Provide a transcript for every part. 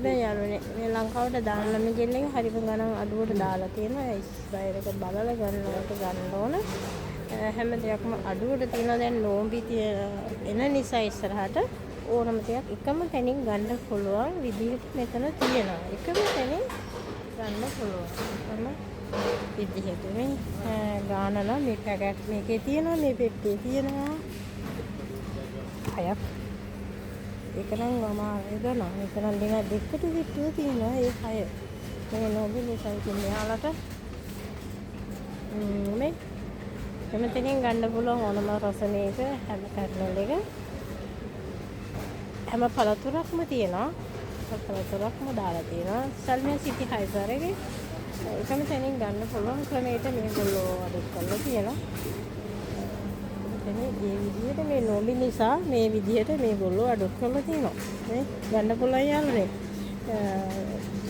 දැන් යාළුවනේ මේ ලංකාවට දාන්න ළම ගෙල්ලෙන් හරිම ගණන් අඩුවට දාලා තියෙනවා. ඉස්රායල් එක බලලා ගන්නවට ගන්න ඕන. හැම දෙයක්ම අඩුවට තියෙනවා. දැන් නෝම්බි එන නිසා ඉස්සරහට ඕනම දෙයක් එකම තැනින් ගන්න පුළුවන් විදිහට මෙතන තියෙනවා. එකම තැනින් ගන්න පුළුවන්. විදිහට මේ ගානන මේ පැකට් මේකේ තියෙනවා, මේ පෙට්ටියේ තියෙනවා. හයක් ඒක නම් අමාරුයි ගන්න. මෙතන ලින දෙකට විතර තියෙනවා. ඒ 6 මේ නෝබි නිසා ඉතින් මෙයාලට මේ හැමතැනින් ගන්න පුළුවන් ඕනම රසණයක හැම කර්නල් එක හැම පළතුරක්ම තියෙනවා. පළතුරක්ම දාලා තියෙනවා. සල්මියා සිටි හයිබර් එකේ එකම තැනින් ගන්න පුළුවන් ක්‍රමයට මේගොල්ලෝ අඩු කරලා තියෙනවා. මේ විදිහට මේ නෝබි නිසා මේ විදිහට මේගොල්ලෝ අඩු කරලා තියෙනවා. මේ ගන්න පුළුවන් යාළුවනේ.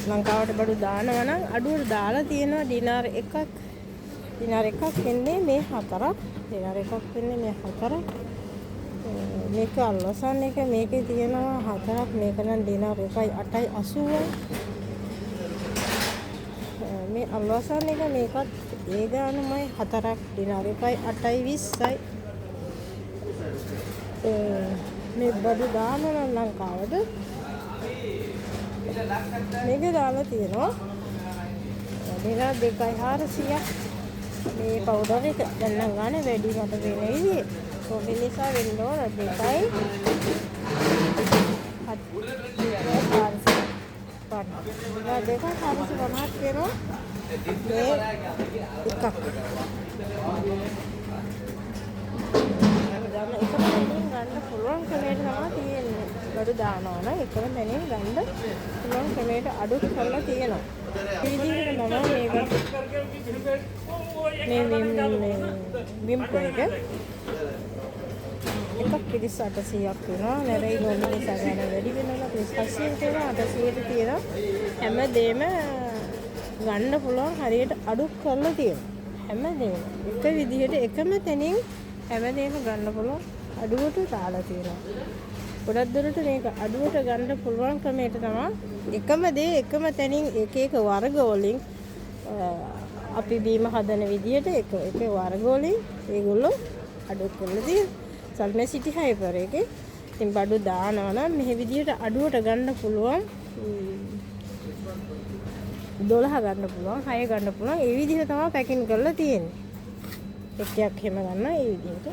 ලංකාවට බඩු දානවා නම් අඩුවට දාලා තියෙනවා. ඩිනාර් එකක් වෙන්නේ මේ 4ක්. ඩිනාර් එකක් වෙන්නේ මේ 4ක්. මේක අල්ලසන් එක මේකේ තියෙනවා 4ක්. මේක නම් ඩිනාර් 1යි 8යි 80යි. මේ අල්ලසන් එක මේකත් ඒ ගානමයි 4ක්. ඩිනාර් 1යි 8යි 20යි. මේ බඩු දානවා ලංකාවට මේක දාලා තියෙනවා. ඩිනාර් 2යි 400ක්. මේ පවුඩර් එක දැන් නම් ගානේ වැඩි මට වෙන විදිහේ. කොහේ නිසා වෙන්න ඕන 2යි 450ක් වෙනවා. මේ එකක් ගන්න පුළුවන් ක්‍රමයට තමයි තියෙන්නේ. බඩු දානවා නම් එකම තැනින් ගන්න පුළුවන් ක්‍රමයට අඩු කරලා තියෙනවා. මේ විදිහට මම මේක විම්කෝ එක එකක් 3800ක් වෙනවා. නැරෙයි නෝමිනි නිසා ගන්න වැඩි වෙනවා. 800ට තියෙනවා 800ට තියෙනවා. හැමදේම ගන්න පුළුවන් හරියට අඩු කරලා තියෙනවා. හැමදේම එක විදිහට එකම තැනින් හැමදේම ගන්න පුළුවන් අඩුවට දාලා තියෙනවා. ගොඩක් දුරට මේක අඩුවට ගන්න පුළුවන් ක්‍රමයට තමයි එකම දේ එකම තැනින් එක එක වර්ග වලින් අපි බීම හදන විදිහට එක වර්ග වලින් ඒගොල්ලෝ අඩු කරලා තියෙනවා. සල්මේ සිටි හයිබර් එකේ ඉතින් බඩු දානවා නම් මේ විදිහට අඩුවට ගන්න පුළුවන් 12 ගන්න පුළුවන් 6 ගන්න පුළුවන්. ඒ විදිහට තමයි පැකින් කරලා තියෙන්නේ. එකක් හැම ගන්න ඒ විදිහට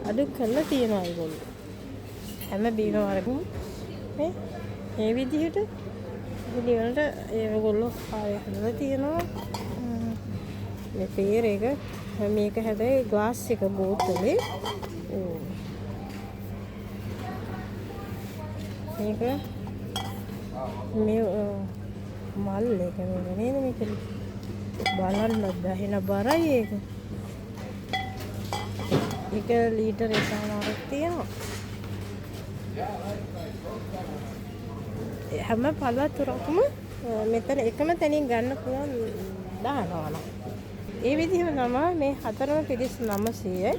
අඩු කරලා තියෙනවා ඒගොල්ලෝ. හැම බීම වර්ගම මේ විදිහට විදිහට ඒගොල්ලෝ කාර්ය කරලා තියෙනවා. මේ පේර එක මේක හැබැයි ග්ලාස් එක බෝතලේ මේක මේ මල් එක නේද මේක බලන්න බැහැ බරයි ඒක. එක ලීටර් එකමාරක් තියෙනවා. හැම පළතුරක්ම මෙතන එකම තැනින් ගන්න පුළුවන් දානවා නම්. ඒ විදිහම තමයි මේ 4ම 900යි.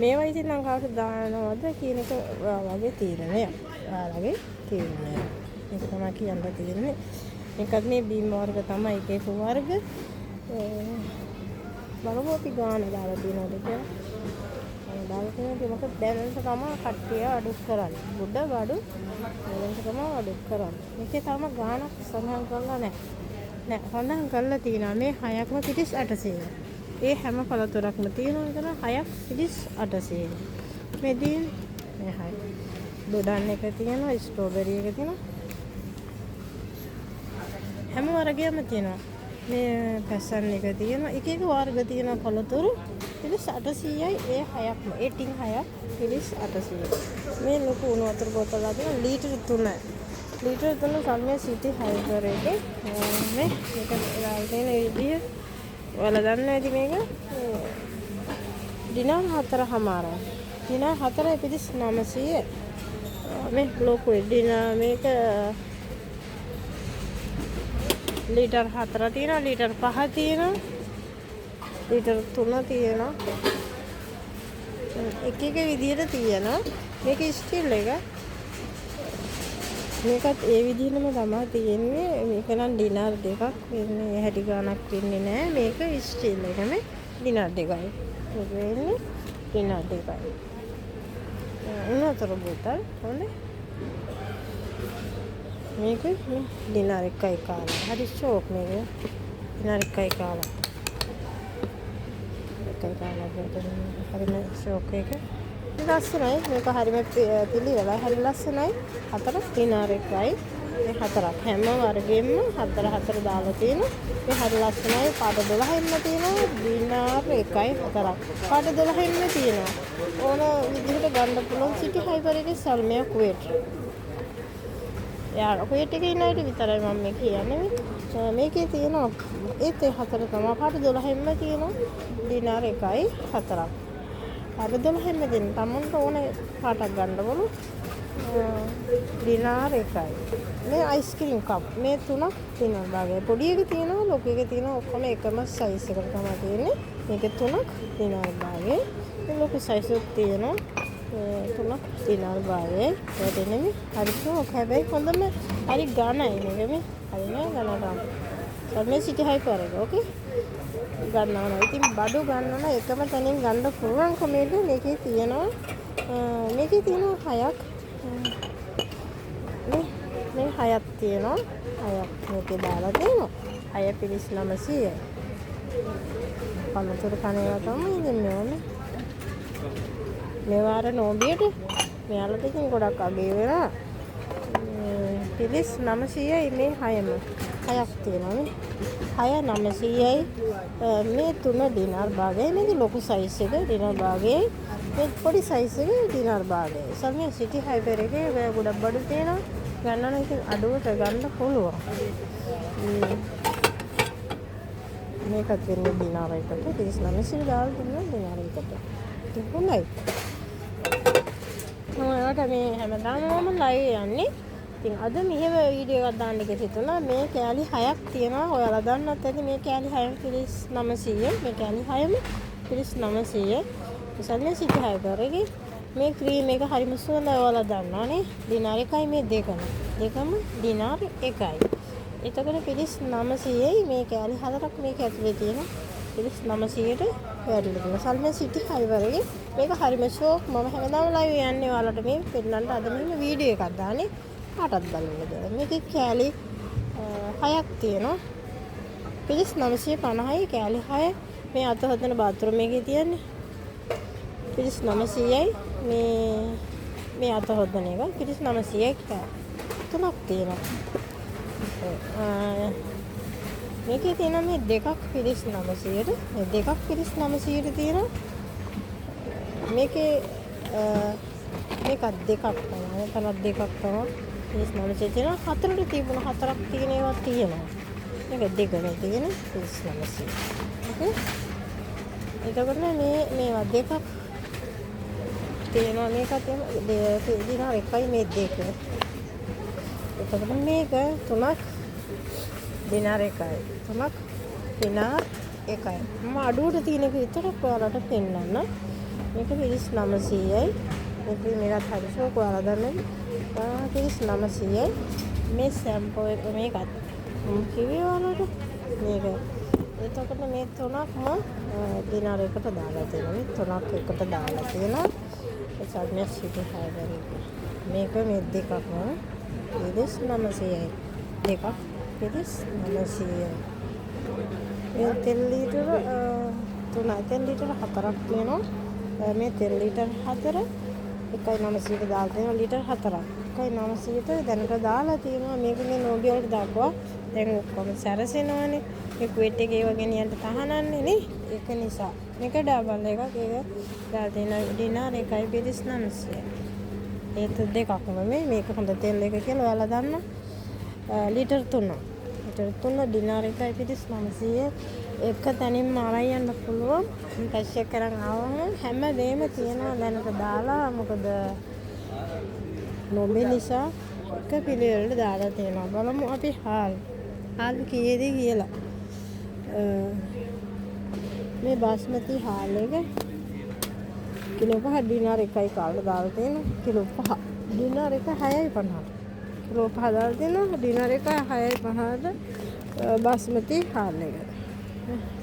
මේවා ඉතින් ලංකාවට දානවද කියන එක ඔයාලගේ තීරණය. ඔයාලගේ තීරණය. මේක තමයි කියන්න තියෙන්නේ. මේකත් මේ බීම වර්ග තමයි එක වර්ග. බලමු අපි ගාන දාලා තියෙනවද කියලා. මොකද බැලන්ස් තමයි කට්ටිය අඩු කරන්නේ. බුද්ධ බඩු බැලන්ස් තමයි අඩු කරන්නේ. මේකේ තම ගානක් සඳහන් කරලා නැහැ. සඳහන් කරලා තියෙනවා මේ 6ක්ම 3800. ඒ හැම පළතුරක්ම තියෙනවා එතන 6ක් 3800. මේ දින් මේ 6. දොඩන් එක තියෙනවා, ස්ට්‍රෝබෙරි එක තියෙනවා. හැම වර්ගයක්ම තියෙනවා. මේ පැසන් එක තියෙනවා. එක එක වර්ග තියෙන පළතුරු 800යි. ඒ 6ක්ම ඒ ටින් 6ක් 800. මේ ලොකු උණු වතුර බෝතල් අදින ලීටර් 3. ලීටර් 3 සම්මිය සිටි හයිබර් එකේ මේ මේක තියෙන විදිය ඔයාලා දන්නවා ඉතින් මේක ඩිනාර් 4මාරයි. ඩිනාර් 4.900. මේ ලොකු ඩිනාර් මේක ලීටර් 4 තියෙනවා, ලීටර් 5 තියෙනවා, ලීටර් 3 තියෙනවා. එක එක විදියට තියෙනවා. මේක ස්ටිල් එක මේකත් ඒ විදිහටම තමයි තියෙන්නේ. මේක නම් ඩිනර් දෙකක් වෙන්නේ හැටි ගානක් වෙන්නේ නැහැ. මේක ස්ටීල් එකම ඩිනර් දෙකයි. මේක වෙන්නේ ඩිනර් දෙකයි. උනතර බෝතල් හොඳයි. මේක ඩිනර් එකයි කාලා. හරි ෂෝක් මේක. ඩිනර් එකයි කාලා. එකයි කාලා හරිම ෂෝක් එක. ලස්සනයි. මේක හරිම පිළිවෙලයි. හරි ලස්සනයි. 4 ඩිනර් එකයි. මේ 4ක් හැම වර්ගෙම 4 දාලා තියෙනවා. මේ හරි ලස්සනයි. පාට 12න්ම තියෙනවා. ඩිනර් එකයි 4ක්. පාට 12න්ම තියෙනවා. ඕන විදිහට ගන්න පුළුවන් සිටි හයිපර් එකේ සල්මයක් වේට්. යාර කොහෙට එකේ ඉන්න අයට විතරයි මම මේ කියන්නේ. මේකේ තියෙනවා ඒත් 4 තමයි. පාට 12න්ම තියෙනවා. ඩිනර් එකයි 4ක්. පාට 12න්ම දෙන්න. තමන්ට ඕන පාටක් ගන්න බලු. ඩිනර් එකයි. මේ අයිස්ක්‍රීම් කප් මේ 3ක් ඩිනර් භාගය. පොඩි එක තියෙනවා ලොකු එක තියෙනවා ඔක්කොම එකම සයිස් එකට තමයි තියෙන්නේ. මේක 3ක් ඩිනර් භාගය. මේ ලොකු සයිස් එකක් තියෙනවා. 3ක් ඩිනර් භාගය. ඒකෙන්නේ හරි ෂෝක්. හැබැයි හොඳම හරි ගණයි මේක මේ. හරි නෑ ගණන. සම්මේ සිටි හයිපර් එක. ඕකේ. ගන්නවා. ඉතින් බඩු ගන්නවා එකම තැනින් ගන්න පුළුවන් කමේද මේකේ තියෙනවා. මේකේ තියෙනවා 6ක්. මේ 6ක් තියෙනවා. 6ක් මේකේ දාලා තියෙනවා. 6 පිරිස් 900යි. පළතුර කනවා තමයි දෙන්නේ ඕනේ. මේ වාර නෝබියට මෙයාලට ඉතින් ගොඩක් අගේ වෙනවා. පිරිස් 900යි මේ 6ම. 6ක් තියෙනවා නේ. 6 900යි. මේ 3 ඩිනර් භාගයයි. මේක ලොකු සයිස් එක ඩිනර් භාගයයි. මේ පොඩි සයිස් එක ඩිනර් භාගයයි. සල්මේ සිටි හයිපර් එකේ ගොඩක් බඩු තියෙනවා. ගන්නවනම් ඉතින් අඩුවට ගන්න පුළුවන්. මේකත් වෙන්නේ ඩිනර් එකට 3900 දාලා දුන්නා ඩිනර් එකට. ඒක හොඳයි. ඔයාලට මේ හැමදාම මම ලයිව් යන්නේ. ඉතින් අද මෙහෙම වීඩියෝ එකක් දාන්න හිතුණා. මේ කෑලි 6ක් තියෙනවා. ඔයාලා දන්නත් ඇති මේ කෑලි 6ම 900. මේ කෑලි 6ම 900. සල්මේ සිටි හයිපර් එකේ මේ ක්‍රීම් එක හරිම සුවඳයි. ඔයාලා දන්නවනේ. ඩිනර් එකයි මේ දෙකම ඩිනර් එකයි. එතකොට පිරිස් 900යි මේ කෑලි 4ක් මේක ඇතුලේ තියෙනවා. පිරිස් 900ට වැඩිලා තියෙනවා. සල්මේ සිටි හයිපර් එකේ මේක හරිම ෂෝක්. මම හැමදාම ලයිව් යන්නේ ඔයාලට මේ පෙන්නන්න අද මෙන්න වීඩියෝ එකක් දාන්නේ. කාටත් බලන්න දෙන්න. මේකේ කෑලි 6ක් තියෙනවා. පිරිස් 950යි කෑලි 6. මේ අත හදන බාත්රූම් එකේ තියෙන්නේ. පිරිස් 900යි මේ අත හොදන එක පිරිස් 900යි 3ක් තියෙනවා. මේකේ තියෙන මේ දෙකක් පිරිස් 900ට මේ දෙකක් පිරිස් 900ට තියෙනවා. මේකේ මේකත් දෙකක් තමයි. තනත් දෙකක් තමයි පිරිස් 900 තියෙනවා. හතරට තිබුණ 4ක් තියෙන ඒවා තියෙනවා. මේක දෙකනේ තියෙන පිරිස් 900. ඕකේ. එතකොට මේවා දෙකක් තියෙනවා. මේකත් ඩිනර් එකයි මේ දෙක. එතකොට මේක 3ක් ඩිනර් එකයි. 3ක් ඩිනර් එකයි. මම අඩුවට තියෙන එක විතරක් ඔයාලට පෙන්නන්න. මේක පිරිස් 900යි. මේකත් හරි ෂෝක් ඔයාලා දන්නේ. පිරිස් 900යි. මේ සැම්පල් එක මේකත් කිව්වේ ඔයාලට මේක. එතකොට මේ 3ක්ම ඩිනර් එකට දාලා තියෙනවා. මේ 3ක් එකට දාලා තියෙනවා. සල්මේ සිටි හයිපර් එක. මේක මේ දෙකක්ම පිරිස් 900යි. දෙකක් පිරිස් 900යි. මේ තෙල් ලීටර 4ක් තියෙනවා. මේ තෙල් ලීටර 4 1.900ට දාලා තියෙනවා. ලීටර 4ක් 1.900ට දැනට දාලා තියෙනවා. මේක මේ නෝබි වලට දාපුවා. දැන් ඔක්කොම සැරසෙනවානේ. මේ ක්විට් එකේ ඒව ගෙනියන්න තහනන්නේ නේ. ඒක නිසා මේක ඩබල් එකක්. ඒක දාලා තියෙන ඩිනර් එකයි පිරිස් 900යි. ඒත් දෙකක්ම මේක හොඳ තෙල් එක කියලා ඔයාලා දන්න. ලීටර් 3 ඩිනර් එකයි පිරිස් 900. එක තැනින්ම අරන් යන්න පුළුවන්. ටැච් එක කරන් ආවම හැමදේම තියෙනවා දැනට දාලා. මොකද නොබේ නිසා එක පිළිවෙලට දාලා තියෙනවා. බලමු අපි හාල් කීයේද කියලා. මේ බාස්මති හාල් එක කිලෝ 5 ඩිනර් එකයි කාලේ දාලා තියෙනවා. කිලෝ 5 ඩිනර් එක 6.50. කිලෝ 5 දාලා තියෙනවා. ඩිනර් එක 6.5ද බාස්මති හාල් එක.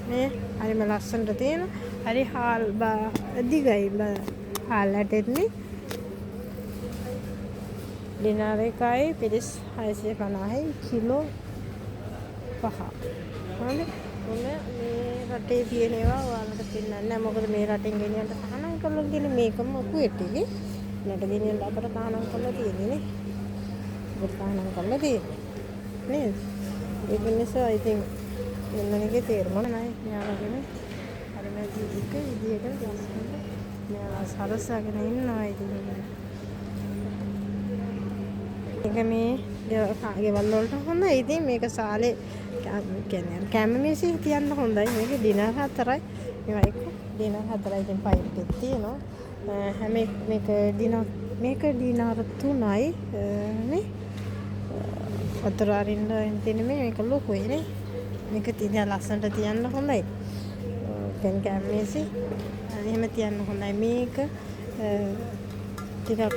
මේ හරිම ලස්සනට තියෙනවා. හරි හාල් දිගයි හාල් ඇටෙන්නේ. ඩිනර් එකයි පිරිස් 650යි කිලෝ 5. හරි. මේ රටේ තියෙන ඒවා ඔයාලට පෙන්නන්නේ නැහැ. මොකද මේ රටෙන් ගෙනියන්න තහනම් කරලා තියෙන්නේ මේකම කුවේට් එකේ. නට ගෙනියන්න අපට තහනම් කරලා තියෙන්නේ නේ. අපට තහනම් කරලා තියෙන්නේ. නේද? ඒක නිසා ඉතින් මෙන්නගේ තේරුම නැහැ. යාළුවනේ. හරිම ජීවිතේ විදියට ලස්සනට මෙයා සරසගෙන ඉන්නවා ඉතින්. ඒක මේ ගෙවල් වලට හොඳයි. ඉතින් මේක සාලේ කියන්නේ කැමමේසි තියන්න හොඳයි. මේක ඩිනර් 4යි. මේවා එක ඩිනර් 4යි. ඉතින් පයිප් එකක් තියෙනවා. හැම මේක ඩිනර් 3යි නේ. වතුර අරින්න තියෙන මේක ලොකුයි නේ. මේක තියලා ලස්සනට තියන්න හොඳයි. දැන් කැමමේසි එහෙම තියන්න හොඳයි. මේක ටිකක්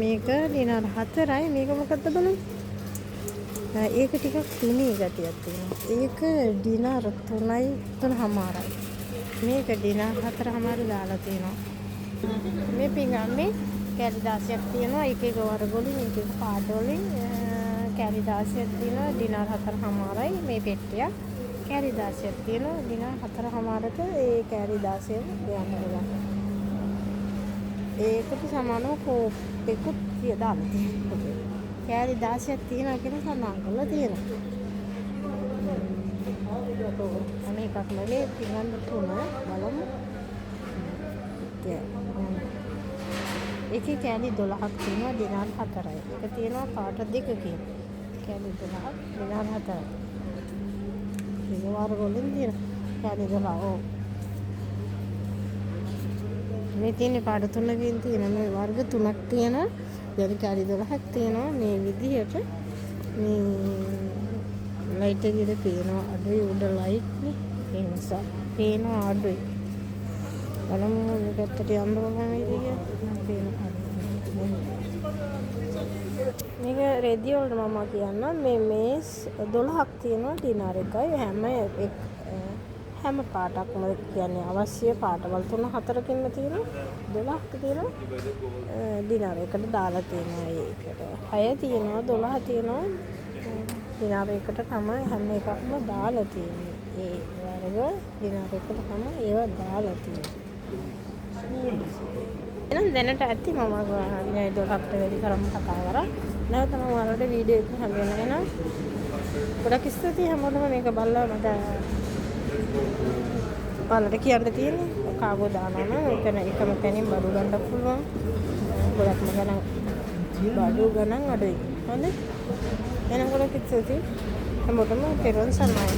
මේක ඩිනර් 4යි. මේක මොකද්ද බලන්න. ඒක ටිකක් තුනී ගතියක් තියෙනවා. ඒක ඩිනර් 3.5යි. මේක ඩිනර් 4.5 දාලා තියෙනවා. මේ පිඟානේ කැලි 16ක් තියෙනවා. එක එක වර්ග වලින් එක එක පාට වලින් කැලි 16ක් තියෙනවා. ඩිනර් 4.5යි මේ පෙට්ටිය. කැලි 16ක් තියෙනවා. ඩිනර් 4.5ට ඒ කැලි 16 දෙන්න පුළුවන්. ඒකට සමානව කෝප් එකකුත් දාලා තියෙනවා. කෑලි 16ක් තියෙනවා කියලා සඳහන් කරලා තියෙනවා. අනේකක් නෙවෙයි පිඟාන 3 බලමු. ඒකේ කෑලි 12ක් තියෙනවා ඩිනර් 4යි. ඒක තියෙනවා පාට දෙකකින්. කෑලි 12ක් ඩිනර් 4යි. මේ වර්ග වලින් තියෙන කෑලි 12. ඔව්. මේ තියෙන පාට 3කින් තියෙන මේ වර්ග 3ක් තියෙනවා. දැන් කෑලි 12ක් තියෙනවා මේ විදිහට. මේ ලයිට් එකේ පේනවා අඩුයි උඩ ලයිට් නේ. ඒ නිසා පේනවා අඩුයි. බලමු මේක ඇත්තට යන්න බලන්න ඉතින් පේනවා. මේක රෙදි වලට මම කියන්නම් මේ මේස් 12ක් තියෙනවා ඩිනර් එකයි හැම පාටක්ම කියන්නේ අවශ්‍ය පාටවල් 3-4කින්ම තියෙනවා 12ක් තියෙනවා ඩිනර් එකට දාලා තියෙනවා. ඒකට 6 තියෙනවා 12 තියෙනවා ඩිනර් එකට තමයි හැම එකක්ම දාලා තියෙන්නේ. ඒ වර්ග ඩිනර් එකට තමයි ඒවා දාලා තියෙන්නේ. එහෙනම් දැනට ඇති මම විනාඩි 12කට වැඩි කරමු කතා කරා. නැවත මම ඔයාලට වීඩියෝ එක හම්බෙන්න ගොඩක් ස්තුතියි හැමෝටම මේක බලලා මට ඔයාලට කියන්න තියෙන්නේ කාගෝ දානවා නම් එතන එකම තැනින් බඩු ගන්න පුළුවන්. ගොඩක්ම ගණන් බඩු ගණන් අඩුයි. හොඳයි. එහෙනම් ගොඩක් ස්තුතියි හැමෝටම පෙරවන් සර්ණයි.